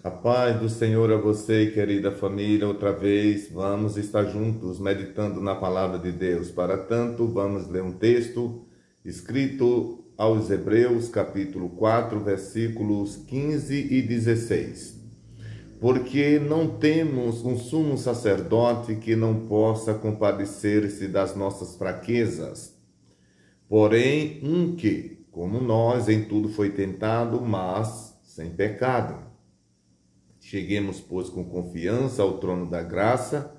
A paz do Senhor a você, querida família, outra vez vamos estar juntos meditando na palavra de Deus. Para tanto, vamos ler um texto escrito aos Hebreus, capítulo 4, versículos 15 e 16. Porque não temos um sumo sacerdote que não possa compadecer-se das nossas fraquezas, porém um que, como nós, em tudo foi tentado, mas sem pecado. Cheguemos, pois, com confiança ao trono da graça,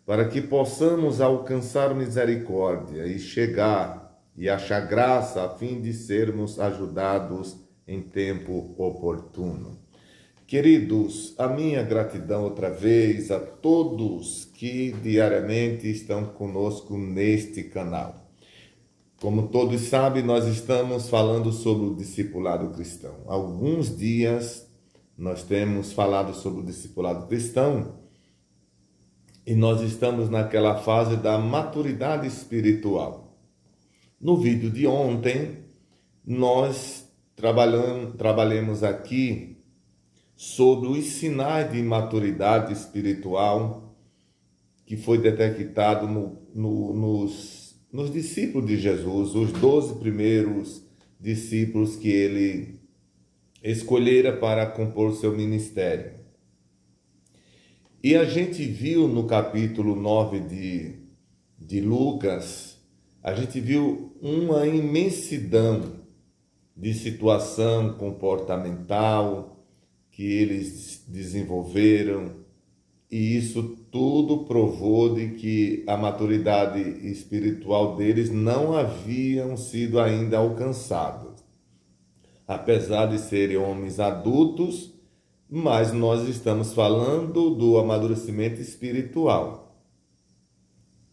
para que possamos alcançar misericórdia e chegar e achar graça, a fim de sermos ajudados em tempo oportuno. Queridos, a minha gratidão outra vez a todos que diariamente estão conosco neste canal. Como todos sabem, nós estamos falando sobre o discipulado cristão. Há alguns dias nós temos falado sobre o discipulado cristão e nós estamos naquela fase da maturidade espiritual. No vídeo de ontem, nós trabalhamos aqui sobre os sinais de maturidade espiritual que foi detectado nos discípulos de Jesus, os 12 primeiros discípulos que ele escolhera para compor seu ministério. E a gente viu no capítulo 9 de Lucas, a gente viu uma imensidão de situação comportamental que eles desenvolveram, e isso tudo provou de que a maturidade espiritual deles não haviam sido ainda alcançada. Apesar de serem homens adultos, mas nós estamos falando do amadurecimento espiritual.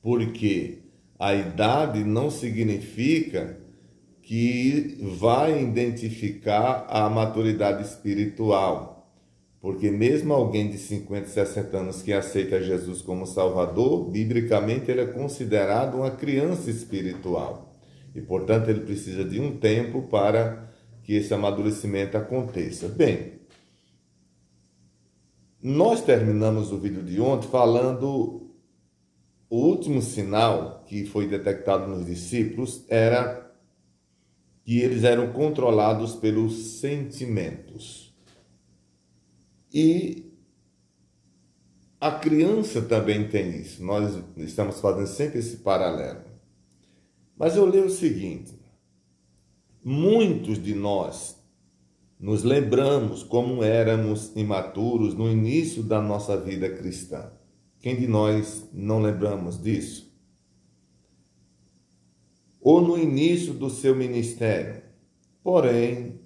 Porque a idade não significa que vai identificar a maturidade espiritual. Porque mesmo alguém de 50, 60 anos que aceita Jesus como Salvador, biblicamente ele é considerado uma criança espiritual. E, portanto, ele precisa de um tempo para que esse amadurecimento aconteça. Bem, nós terminamos o vídeo de ontem falando o último sinal que foi detectado nos discípulos era que eles eram controlados pelos sentimentos. E a criança também tem isso. Nós estamos fazendo sempre esse paralelo. Mas eu leio o seguinte: muitos de nós nos lembramos como éramos imaturos no início da nossa vida cristã. Quem de nós não lembramos disso? Ou no início do seu ministério, porém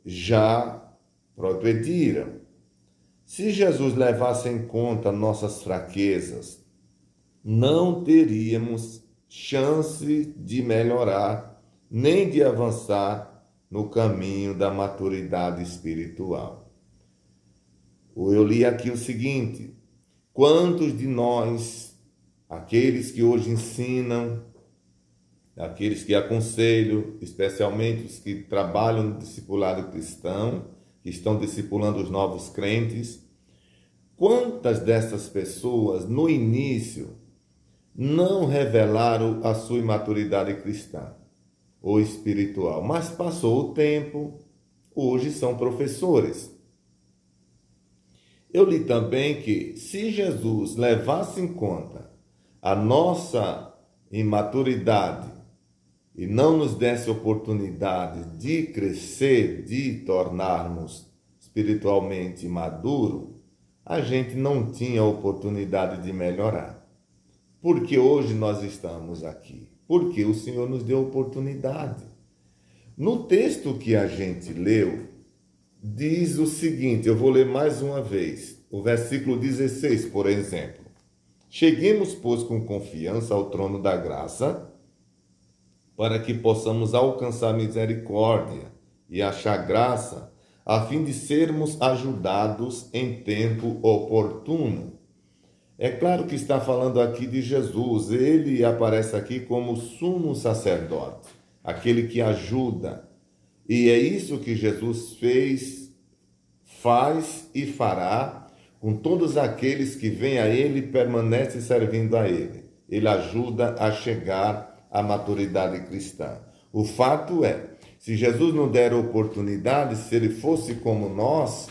já progrediram. Se Jesus levasse em conta nossas fraquezas, não teríamos chance de melhorar nem de avançar no caminho da maturidade espiritual. Eu li aqui o seguinte: quantos de nós, aqueles que hoje ensinam, aqueles que aconselham, especialmente os que trabalham no discipulado cristão, que estão discipulando os novos crentes, quantas dessas pessoas no início não revelaram a sua imaturidade cristã ou espiritual, mas passou o tempo, hoje são professores. Eu li também que se Jesus levasse em conta a nossa imaturidade e não nos desse oportunidade de crescer, de tornarmos espiritualmente maduros, a gente não tinha oportunidade de melhorar. Porque hoje nós estamos aqui. Porque o Senhor nos deu oportunidade. No texto que a gente leu, diz o seguinte, eu vou ler mais uma vez, o versículo 16, por exemplo. Cheguemos, pois, com confiança ao trono da graça, para que possamos alcançar misericórdia e achar graça, a fim de sermos ajudados em tempo oportuno. É claro que está falando aqui de Jesus, ele aparece aqui como sumo sacerdote, aquele que ajuda. E é isso que Jesus fez faz e fará com todos aqueles que vêm a Ele e permanecem servindo a Ele. Ele ajuda a chegar à maturidade cristã. O fato é, se Jesus não der oportunidade, se Ele fosse como nós,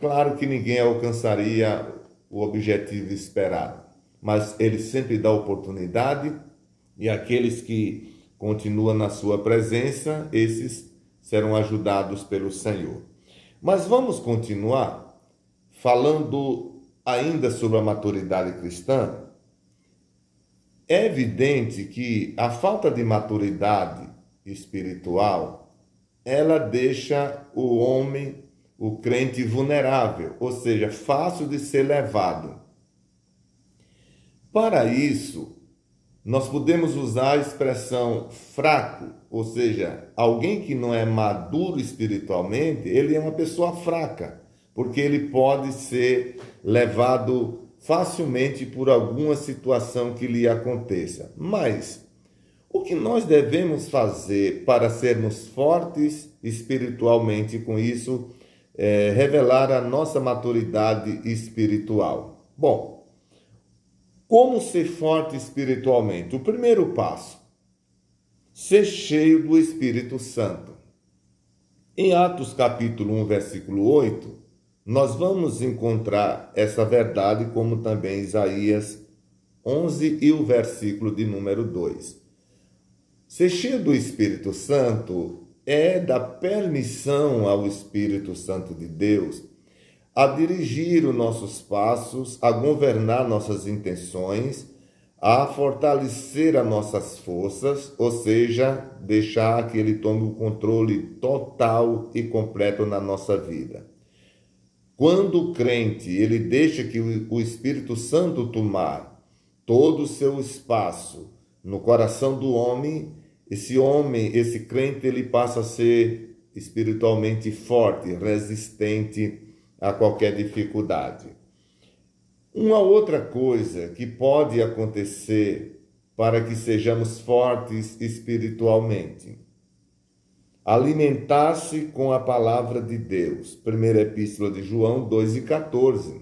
claro que ninguém alcançaria o objetivo esperado. Mas Ele sempre dá oportunidade e aqueles que continuam na sua presença, esses serão ajudados pelo Senhor. Mas vamos continuar falando ainda sobre a maturidade cristã. É evidente que a falta de maturidade espiritual, ela deixa o homem, o crente, vulnerável, ou seja, fácil de ser levado. Para isso, nós podemos usar a expressão fraco, ou seja, alguém que não é maduro espiritualmente, ele é uma pessoa fraca, porque ele pode ser levado facilmente por alguma situação que lhe aconteça. Mas o que nós devemos fazer para sermos fortes espiritualmente, com isso, revelar a nossa maturidade espiritual? Bom, como ser forte espiritualmente? O primeiro passo, ser cheio do Espírito Santo. Em Atos capítulo 1, versículo 8, nós vamos encontrar essa verdade, como também Isaías 11 e o versículo de número 2. Ser cheio do Espírito Santo é dar permissão ao Espírito Santo de Deus a dirigir os nossos passos, a governar nossas intenções, a fortalecer as nossas forças, ou seja, deixar que Ele tome o controle total e completo na nossa vida. Quando o crente, ele deixa que o Espírito Santo tomar todo o seu espaço no coração do homem, esse crente, ele passa a ser espiritualmente forte, resistente a qualquer dificuldade. Uma outra coisa que pode acontecer para que sejamos fortes espiritualmente: alimentar-se com a palavra de Deus. Primeira Epístola de João 2:14.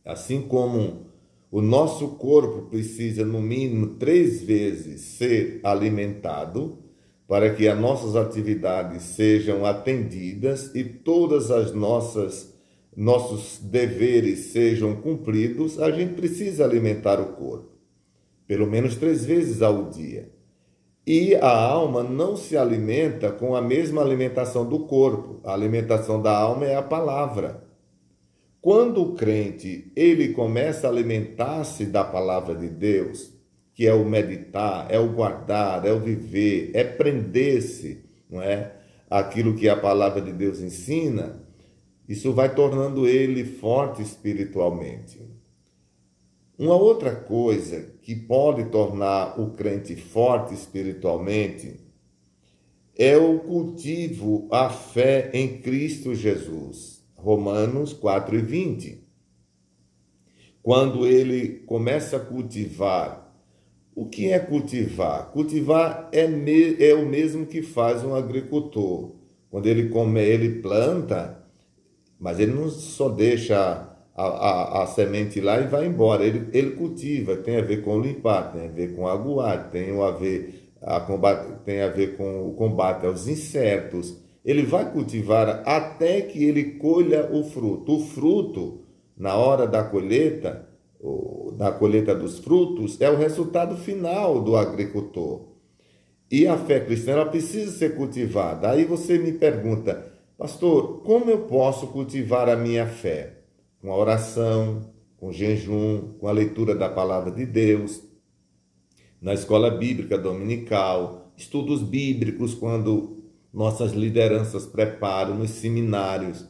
Assim como o nosso corpo precisa, no mínimo, 3 vezes ser alimentado para que as nossas atividades sejam atendidas e todas as nossos deveres sejam cumpridos, a gente precisa alimentar o corpo, pelo menos 3 vezes ao dia. E a alma não se alimenta com a mesma alimentação do corpo. A alimentação da alma é a palavra. Quando o crente, ele começa a alimentar-se da palavra de Deus, que é o meditar, é o guardar, é o viver, é prender-se, não é? Aquilo que a palavra de Deus ensina, isso vai tornando ele forte espiritualmente. Uma outra coisa que pode tornar o crente forte espiritualmente é o cultivo à fé em Cristo Jesus. Romanos 4:20. Quando ele começa a cultivar, o que é cultivar? Cultivar é o mesmo que faz um agricultor. Quando ele planta, mas ele não só deixa a semente lá e vai embora. Ele cultiva, tem a ver com limpar, tem a ver com aguar, tem a ver com o combate aos insetos. Ele vai cultivar até que ele colha o fruto. O fruto, na hora da colheita dos frutos, é o resultado final do agricultor. E a fé cristã, ela precisa ser cultivada. Aí você me pergunta: pastor, como eu posso cultivar a minha fé? Com a oração, com jejum, com a leitura da palavra de Deus, na escola bíblica dominical, estudos bíblicos, quando nossas lideranças preparam, nos seminários.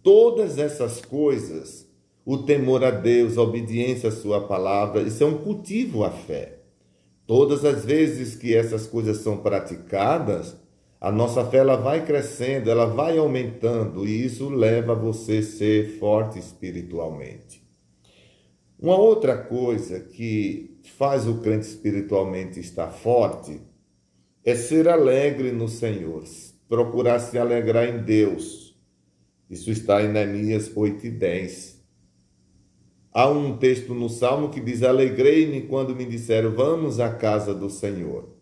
Todas essas coisas, o temor a Deus, a obediência à sua palavra, isso é um cultivo à fé. Todas as vezes que essas coisas são praticadas, a nossa fé, ela vai crescendo, ela vai aumentando, e isso leva a você a ser forte espiritualmente. Uma outra coisa que faz o crente espiritualmente estar forte é ser alegre no Senhor, procurar se alegrar em Deus. Isso está em Neemias 8:10. Há um texto no Salmo que diz: alegrei-me quando me disseram, vamos à casa do Senhor.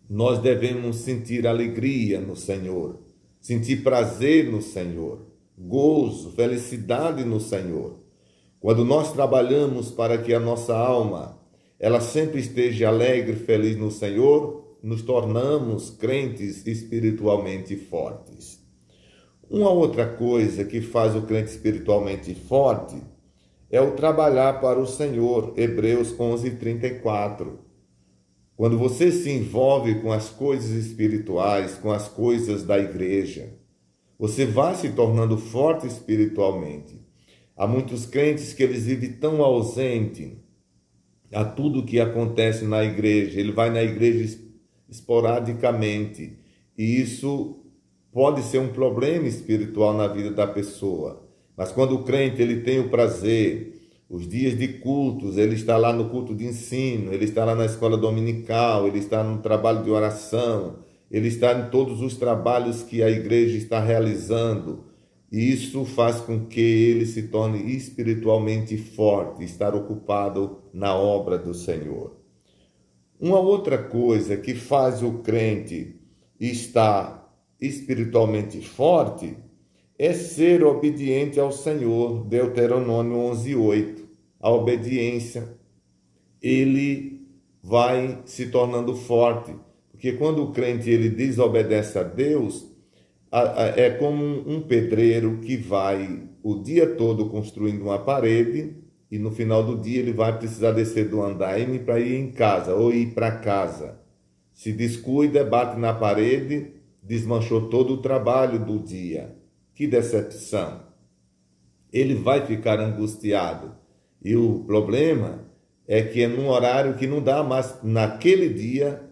Nós devemos sentir alegria no Senhor, sentir prazer no Senhor, gozo, felicidade no Senhor. Quando nós trabalhamos para que a nossa alma ela sempre esteja alegre e feliz no Senhor, nos tornamos crentes espiritualmente fortes. Uma outra coisa que faz o crente espiritualmente forte é o trabalhar para o Senhor, Hebreus 11:34. Quando você se envolve com as coisas espirituais, com as coisas da igreja, você vai se tornando forte espiritualmente. Há muitos crentes que eles vivem tão ausentes a tudo que acontece na igreja. Ele vai na igreja esporadicamente. E isso pode ser um problema espiritual na vida da pessoa. Mas quando o crente ele tem o prazer, os dias de cultos, ele está lá no culto de ensino, ele está lá na escola dominical, ele está no trabalho de oração, ele está em todos os trabalhos que a igreja está realizando. E isso faz com que ele se torne espiritualmente forte, estar ocupado na obra do Senhor. Uma outra coisa que faz o crente estar espiritualmente forte é ser obediente ao Senhor, Deuteronômio 11:8. A obediência, ele vai se tornando forte, porque quando o crente ele desobedece a Deus, é como um pedreiro que vai o dia todo construindo uma parede e no final do dia ele vai precisar descer do andaime para ir em casa ou ir para casa. Se descuida, bate na parede, desmanchou todo o trabalho do dia. Que decepção! Ele vai ficar angustiado. E o problema é que é num horário que não dá mais, naquele dia,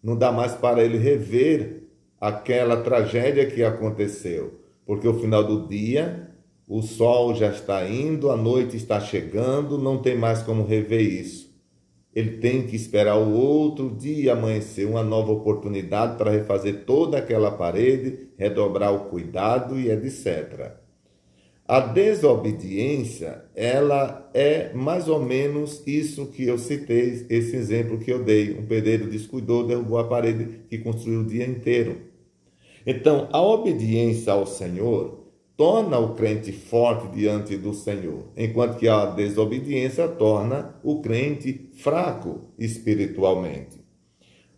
não dá mais para ele rever aquela tragédia que aconteceu. Porque o final do dia, o sol já está indo, a noite está chegando, não tem mais como rever isso. Ele tem que esperar o outro dia amanhecer, uma nova oportunidade para refazer toda aquela parede, redobrar o cuidado e etc. A desobediência, ela é mais ou menos isso que eu citei, esse exemplo que eu dei. Um pedreiro descuidou, derrubou a parede que construiu o dia inteiro. Então, a obediência ao Senhor torna o crente forte diante do Senhor, enquanto que a desobediência torna o crente fraco espiritualmente.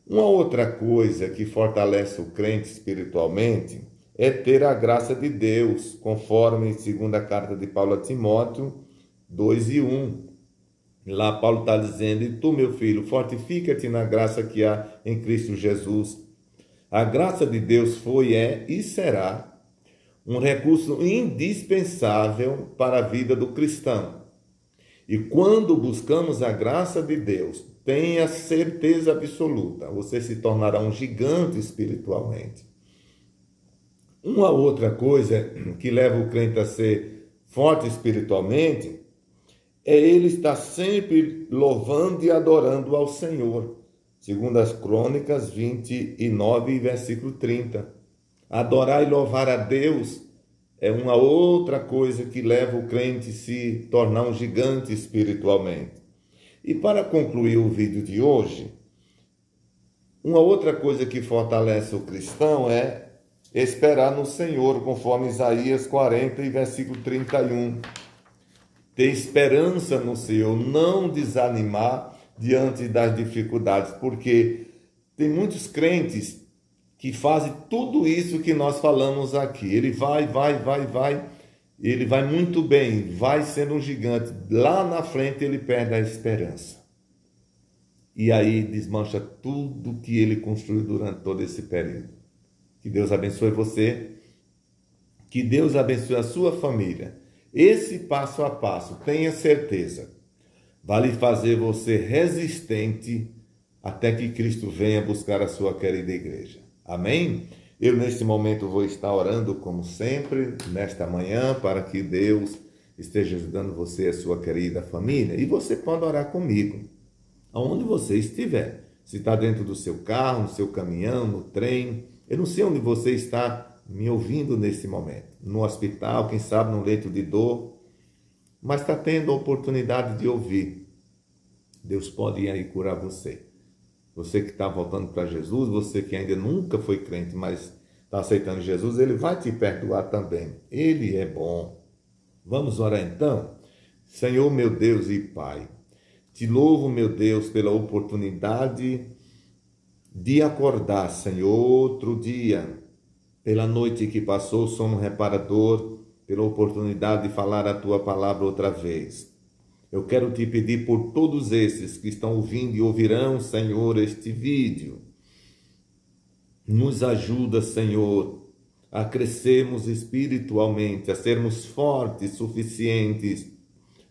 Uma outra coisa que fortalece o crente espiritualmente é ter a graça de Deus, conforme segunda carta de Paulo a Timóteo 2:1. Lá Paulo está dizendo: e tu, meu filho, fortifica-te na graça que há em Cristo Jesus. A graça de Deus foi, é e será um recurso indispensável para a vida do cristão. E quando buscamos a graça de Deus, tenha certeza absoluta, você se tornará um gigante espiritualmente. Uma outra coisa que leva o crente a ser forte espiritualmente é ele estar sempre louvando e adorando ao Senhor. Segundo as Crônicas 29, versículo 30. Adorar e louvar a Deus é uma outra coisa que leva o crente a se tornar um gigante espiritualmente. E para concluir o vídeo de hoje, uma outra coisa que fortalece o cristão é esperar no Senhor, conforme Isaías 40 e versículo 31. Ter esperança no Senhor, não desanimar diante das dificuldades, porque tem muitos crentes que fazem tudo isso que nós falamos aqui. Ele vai, ele vai muito bem, vai sendo um gigante. Lá na frente ele perde a esperança. E aí desmancha tudo que ele construiu durante todo esse período. Que Deus abençoe você, que Deus abençoe a sua família. Esse passo a passo, tenha certeza, vai lhe fazer você resistente até que Cristo venha buscar a sua querida igreja. Amém? Eu neste momento vou estar orando como sempre, nesta manhã, para que Deus esteja ajudando você e a sua querida família. E você pode orar comigo, aonde você estiver. Se está dentro do seu carro, no seu caminhão, no trem, eu não sei onde você está me ouvindo nesse momento, no hospital, quem sabe no leito de dor, mas está tendo a oportunidade de ouvir. Deus pode ir aí curar você. Você que está voltando para Jesus, você que ainda nunca foi crente, mas está aceitando Jesus, Ele vai te perdoar também. Ele é bom. Vamos orar então? Senhor, meu Deus e Pai, te louvo, meu Deus, pela oportunidade de acordar, Senhor, outro dia, pela noite que passou, sono reparador, pela oportunidade de falar a Tua palavra outra vez. Eu quero te pedir por todos esses que estão ouvindo e ouvirão, Senhor, este vídeo. Nos ajuda, Senhor, a crescermos espiritualmente, a sermos fortes,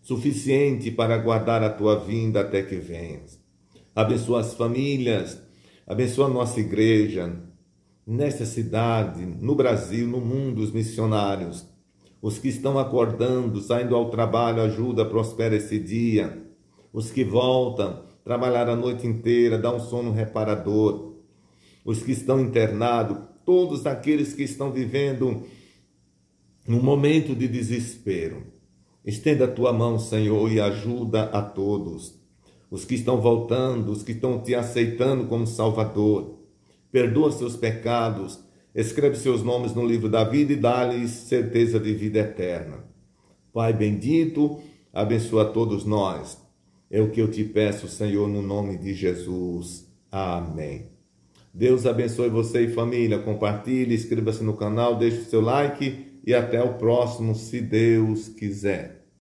suficiente para aguardar a Tua vinda até que venhas. Abençoa as famílias, abençoa a nossa igreja, nesta cidade, no Brasil, no mundo, os missionários, os que estão acordando, saindo ao trabalho, ajuda, prospera esse dia. Os que voltam, trabalhar a noite inteira, dá um sono reparador. Os que estão internados, todos aqueles que estão vivendo um momento de desespero. Estenda a tua mão, Senhor, e ajuda a todos. Os que estão voltando, os que estão te aceitando como Salvador. Perdoa seus pecados, escreve seus nomes no livro da vida e dá-lhes certeza de vida eterna. Pai bendito, abençoa a todos nós. É o que eu te peço, Senhor, no nome de Jesus. Amém. Deus abençoe você e família. Compartilhe, inscreva-se no canal, deixe o seu like e até o próximo, se Deus quiser.